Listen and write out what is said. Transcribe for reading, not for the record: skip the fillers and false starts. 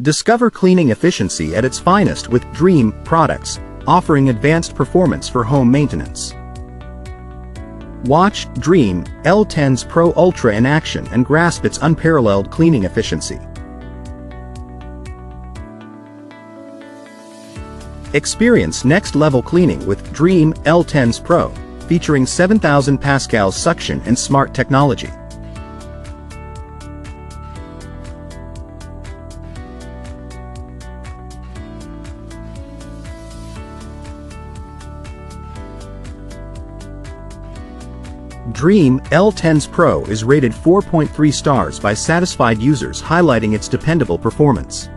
Discover cleaning efficiency at its finest with Dreame products, offering advanced performance for home maintenance. Watch Dreame L10s Pro Ultra in action and grasp its unparalleled cleaning efficiency. Experience next-level cleaning with Dreame L10s Pro, featuring 7,000 pascals suction and smart technology. Dreame L10s Pro is rated 4.3 stars by satisfied users, highlighting its dependable performance.